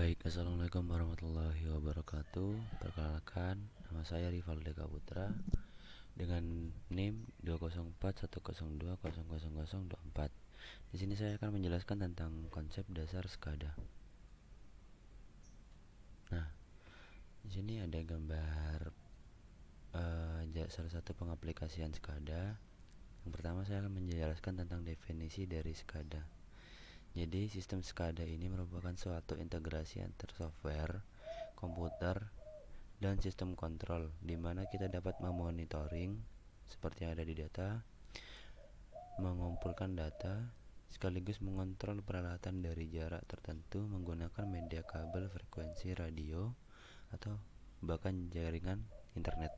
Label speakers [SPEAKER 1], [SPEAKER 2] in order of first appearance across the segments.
[SPEAKER 1] Baik, assalamualaikum warahmatullahi wabarakatuh. Perkenalkan, nama saya Rivaldi Putra dengan NIM 20410200024. Di sini saya akan menjelaskan tentang konsep dasar SCADA. Nah, di sini ada gambar salah satu pengaplikasian SCADA. Yang pertama saya akan menjelaskan tentang definisi dari SCADA. Jadi, sistem SCADA ini merupakan suatu integrasi antar software, komputer, dan sistem kontrol di mana kita dapat memonitoring seperti yang ada di data, mengumpulkan data, sekaligus mengontrol peralatan dari jarak tertentu menggunakan media kabel, frekuensi radio, atau bahkan jaringan internet.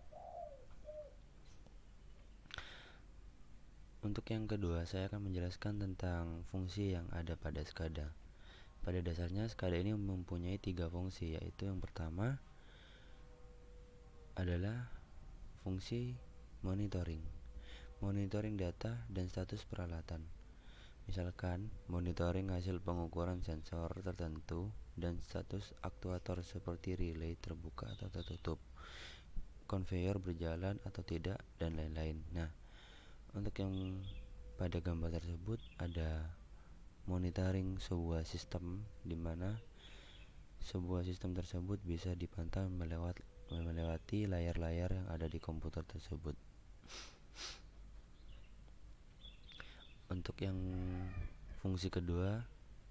[SPEAKER 1] Untuk yang kedua, saya akan menjelaskan tentang fungsi yang ada pada SCADA. Pada dasarnya SCADA ini mempunyai 3 fungsi, yaitu yang pertama adalah fungsi monitoring data dan status peralatan. Misalkan monitoring hasil pengukuran sensor tertentu dan status aktuator seperti relay terbuka atau tertutup, konveyor berjalan atau tidak, dan lain-lain. Nah, untuk yang pada gambar tersebut ada monitoring sebuah sistem di mana sebuah sistem tersebut bisa dipantau melewati layar-layar yang ada di komputer tersebut. Untuk yang fungsi kedua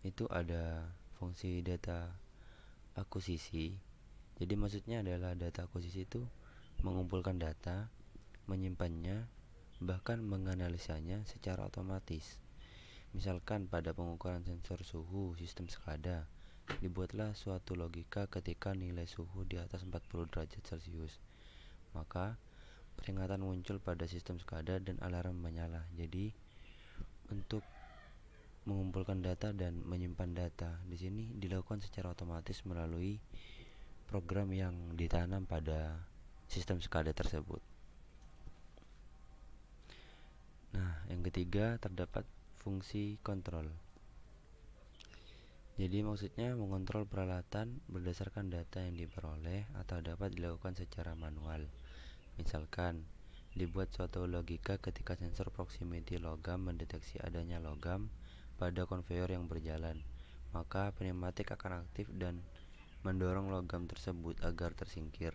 [SPEAKER 1] itu ada fungsi data akuisisi. Jadi maksudnya adalah data akuisisi itu mengumpulkan data, menyimpannya, bahkan menganalisanya secara otomatis. Misalkan pada pengukuran sensor suhu sistem SCADA, dibuatlah suatu logika ketika nilai suhu di atas 40 derajat Celcius. Maka peringatan muncul pada sistem SCADA dan alarm menyala. Jadi untuk mengumpulkan data dan menyimpan data di sini dilakukan secara otomatis melalui program yang ditanam pada sistem SCADA tersebut. Nah, yang ketiga terdapat fungsi kontrol. Jadi maksudnya mengontrol peralatan berdasarkan data yang diperoleh atau dapat dilakukan secara manual. Misalkan dibuat suatu logika ketika sensor proximity logam mendeteksi adanya logam pada konveyor yang berjalan, maka pneumatik akan aktif dan mendorong logam tersebut agar tersingkir.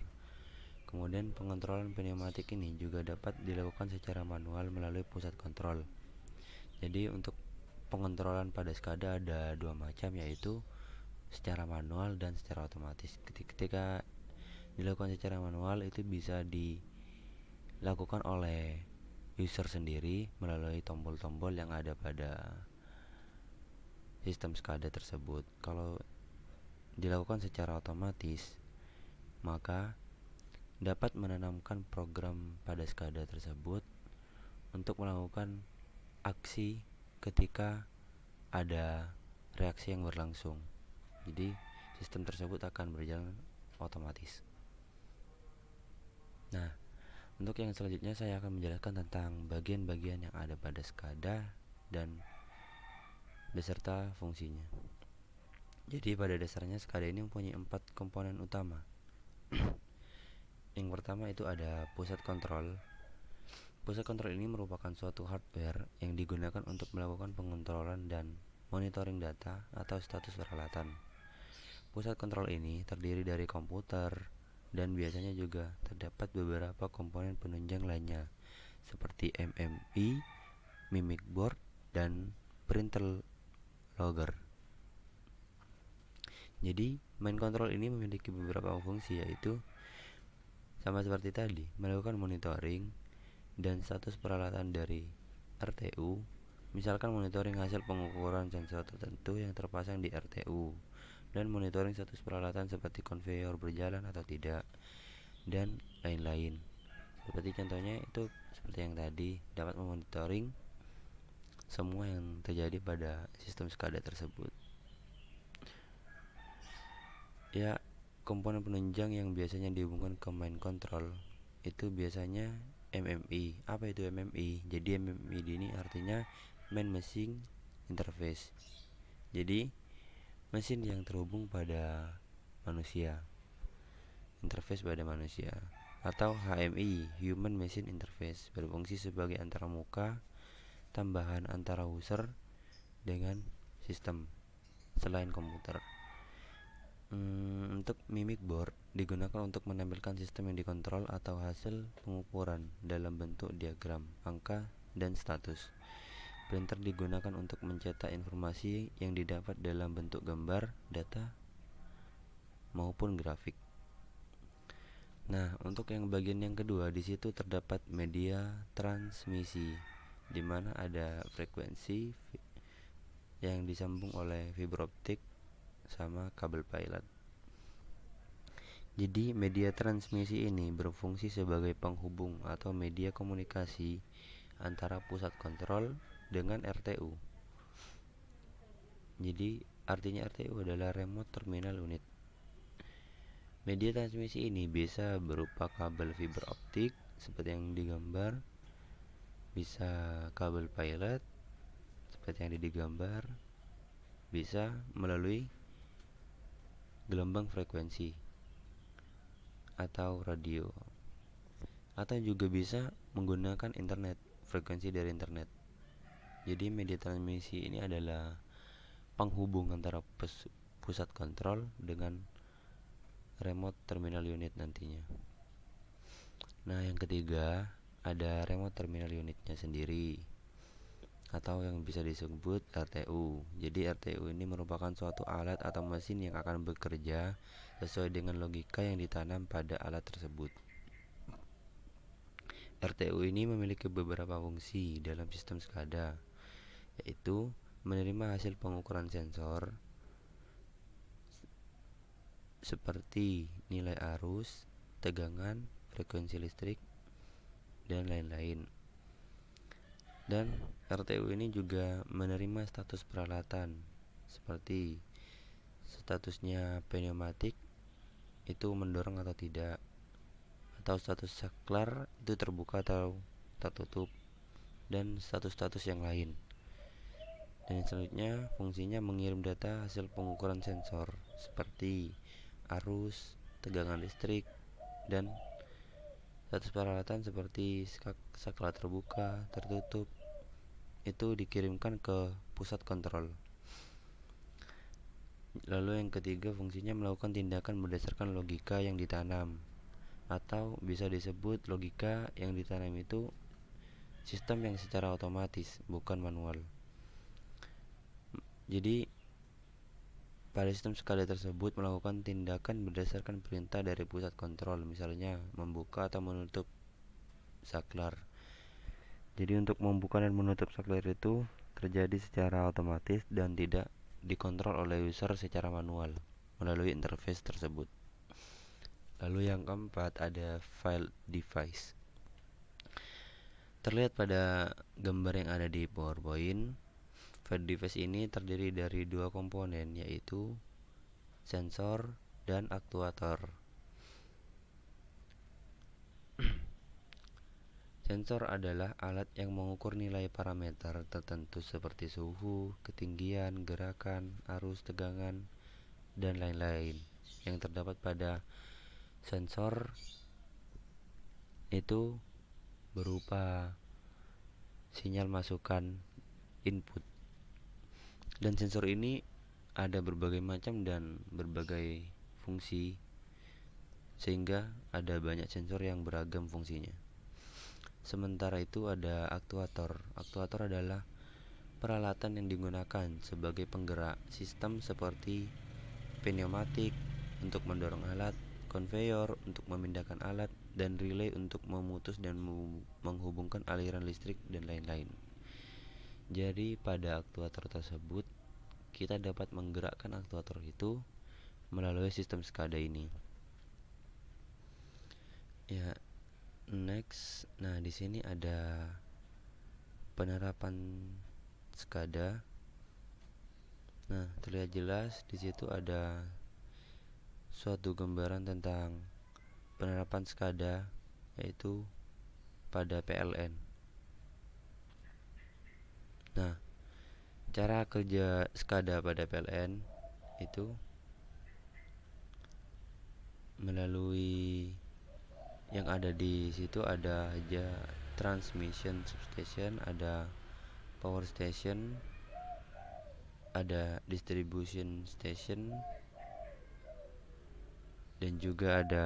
[SPEAKER 1] Kemudian pengontrolan pneumatik ini juga dapat dilakukan secara manual melalui pusat kontrol. Jadi untuk pengontrolan pada SCADA ada 2 macam, yaitu secara manual dan secara otomatis. Ketika dilakukan secara manual itu bisa dilakukan oleh user sendiri melalui tombol-tombol yang ada pada sistem SCADA tersebut. Kalau dilakukan secara otomatis, maka dapat menanamkan program pada SCADA tersebut untuk melakukan aksi ketika ada reaksi yang berlangsung. Jadi sistem tersebut akan berjalan otomatis. Nah, untuk yang selanjutnya saya akan menjelaskan tentang bagian-bagian yang ada pada SCADA dan beserta fungsinya. Jadi pada dasarnya SCADA ini mempunyai 4 komponen utama. Yang pertama itu ada pusat kontrol. Pusat kontrol ini merupakan suatu hardware yang digunakan untuk melakukan pengontrolan dan monitoring data atau status peralatan. Pusat kontrol ini terdiri dari komputer dan biasanya juga terdapat beberapa komponen penunjang lainnya seperti MMI, mimic board, dan printer logger. Jadi main control ini memiliki beberapa fungsi, yaitu sama seperti tadi, melakukan monitoring dan status peralatan dari RTU. Misalkan monitoring hasil pengukuran sensor tertentu yang terpasang di RTU, dan monitoring status peralatan seperti konveyor berjalan atau tidak, dan lain-lain. Seperti contohnya itu seperti yang tadi, dapat memonitoring semua yang terjadi pada sistem SCADA tersebut. Ya, komponen penunjang yang biasanya dihubungkan ke main control itu biasanya MMI. Apa itu MMI? Jadi MMI ini artinya main machine interface. Jadi mesin yang terhubung pada manusia, interface pada manusia, atau HMI, Human Machine Interface, berfungsi sebagai antarmuka tambahan antara user dengan sistem selain komputer. Untuk mimic board digunakan untuk menampilkan sistem yang dikontrol atau hasil pengukuran dalam bentuk diagram, angka, dan status. Printer digunakan untuk mencetak informasi yang didapat dalam bentuk gambar, data, maupun grafik. Nah, untuk yang bagian yang kedua, di situ terdapat media transmisi, di mana ada frekuensi yang disambung oleh fiberoptik sama kabel pilot. Jadi media transmisi ini berfungsi sebagai penghubung atau media komunikasi antara pusat kontrol dengan RTU. Jadi artinya RTU adalah Remote Terminal Unit. Media transmisi ini bisa berupa kabel fiber optik seperti yang digambar, bisa kabel pilot seperti yang digambar, bisa melalui gelombang frekuensi atau radio, atau juga bisa menggunakan internet, frekuensi dari internet. Jadi media transmisi ini adalah penghubung antara pusat kontrol dengan remote terminal unit nantinya. Nah, yang ketiga ada remote terminal unitnya sendiri, atau yang bisa disebut RTU. Jadi RTU ini merupakan suatu alat atau mesin yang akan bekerja sesuai dengan logika yang ditanam pada alat tersebut. RTU ini memiliki beberapa fungsi dalam sistem SCADA, yaitu menerima hasil pengukuran sensor seperti nilai arus, tegangan, frekuensi listrik, dan lain-lain. Dan RTU ini juga menerima status peralatan seperti statusnya pneumatik itu mendorong atau tidak, atau status saklar itu terbuka atau tertutup, dan status-status yang lain. Dan selanjutnya fungsinya mengirim data hasil pengukuran sensor seperti arus, tegangan listrik, dan status peralatan seperti saklar terbuka, tertutup, itu dikirimkan ke pusat kontrol. Lalu yang ketiga fungsinya melakukan tindakan berdasarkan logika yang ditanam, atau bisa disebut logika yang ditanam itu sistem yang secara otomatis, bukan manual. Jadi pada sistem SCADA tersebut melakukan tindakan berdasarkan perintah dari pusat kontrol, misalnya membuka atau menutup saklar. Jadi untuk membuka dan menutup saklar itu terjadi secara otomatis dan tidak dikontrol oleh user secara manual melalui interface tersebut. Lalu yang keempat ada file device. Terlihat pada gambar yang ada di PowerPoint, file device ini terdiri dari dua komponen, yaitu sensor dan aktuator. Sensor adalah alat yang mengukur nilai parameter tertentu seperti suhu, ketinggian, gerakan, arus, tegangan, dan lain-lain yang terdapat pada sensor itu berupa sinyal masukan input. Dan sensor ini ada berbagai macam dan berbagai fungsi, sehingga ada banyak sensor yang beragam fungsinya. Sementara itu ada aktuator. Aktuator adalah peralatan yang digunakan sebagai penggerak sistem seperti pneumatik untuk mendorong alat, konveyor untuk memindahkan alat, dan relay untuk memutus dan menghubungkan aliran listrik dan lain-lain. Jadi pada aktuator tersebut kita dapat menggerakkan aktuator itu melalui sistem SCADA ini. Ya, next. Nah, di sini ada penerapan SCADA. Nah, terlihat jelas di situ ada suatu gambaran tentang penerapan SCADA, yaitu pada PLN. Nah, cara kerja SCADA pada PLN itu melalui yang ada di situ ada aja transmission substation, ada power station, ada distribution station, dan juga ada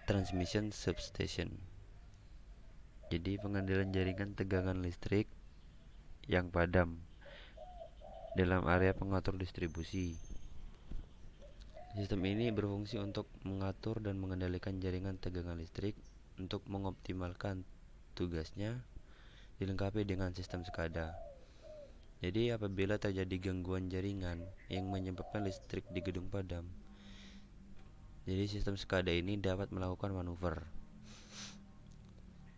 [SPEAKER 1] transmission substation. Jadi pengendalian jaringan tegangan listrik yang padam dalam area pengatur distribusi. Sistem ini berfungsi untuk mengatur dan mengendalikan jaringan tegangan listrik untuk mengoptimalkan tugasnya, dilengkapi dengan sistem SCADA. Jadi apabila terjadi gangguan jaringan yang menyebabkan listrik di gedung padam, jadi sistem SCADA ini dapat melakukan manuver.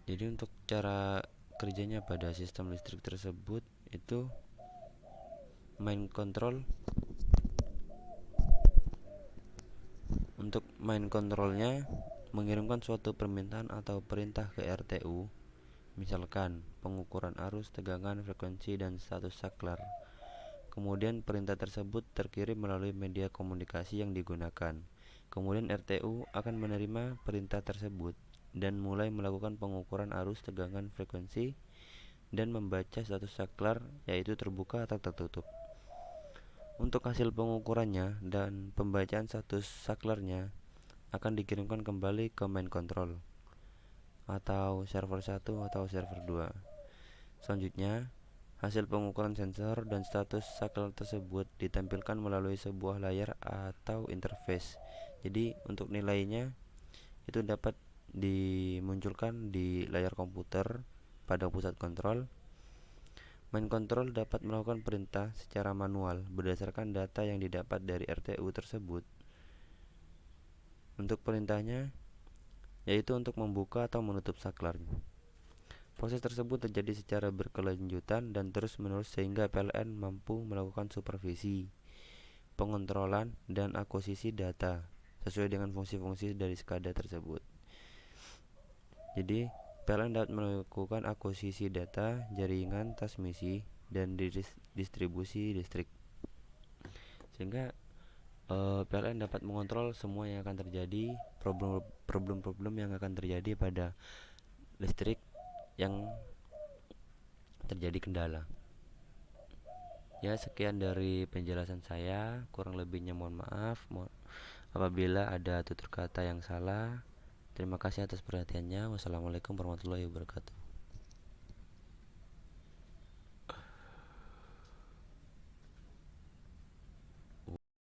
[SPEAKER 1] Jadi untuk cara kerjanya pada sistem listrik tersebut itu main control. Untuk main controlnya mengirimkan suatu permintaan atau perintah ke RTU, misalkan pengukuran arus, tegangan, frekuensi, dan status saklar. Kemudian perintah tersebut terkirim melalui media komunikasi yang digunakan. Kemudian RTU akan menerima perintah tersebut dan mulai melakukan pengukuran arus, tegangan, frekuensi, dan membaca status saklar, yaitu terbuka atau tertutup. Untuk hasil pengukurannya dan pembacaan status saklarnya akan dikirimkan kembali ke main control atau server 1 atau server 2. Selanjutnya, hasil pengukuran sensor dan status saklar tersebut ditampilkan melalui sebuah layar atau interface. Jadi untuk nilainya itu dapat dimunculkan di layar komputer pada pusat kontrol. Main control dapat melakukan perintah secara manual berdasarkan data yang didapat dari RTU tersebut. Untuk perintahnya yaitu untuk membuka atau menutup saklarnya. Proses tersebut terjadi secara berkelanjutan dan terus-menerus sehingga PLN mampu melakukan supervisi, pengontrolan, dan akuisisi data sesuai dengan fungsi-fungsi dari SCADA tersebut. Jadi, PLN dapat melakukan akuisisi data, jaringan, transmisi, dan distribusi listrik. Sehingga PLN dapat mengontrol semua yang akan terjadi, problem-problem yang akan terjadi pada listrik yang terjadi kendala. Ya, sekian dari penjelasan saya, kurang lebihnya mohon maaf apabila ada tutur kata yang salah. Terima kasih atas perhatiannya. Wassalamualaikum warahmatullahi wabarakatuh.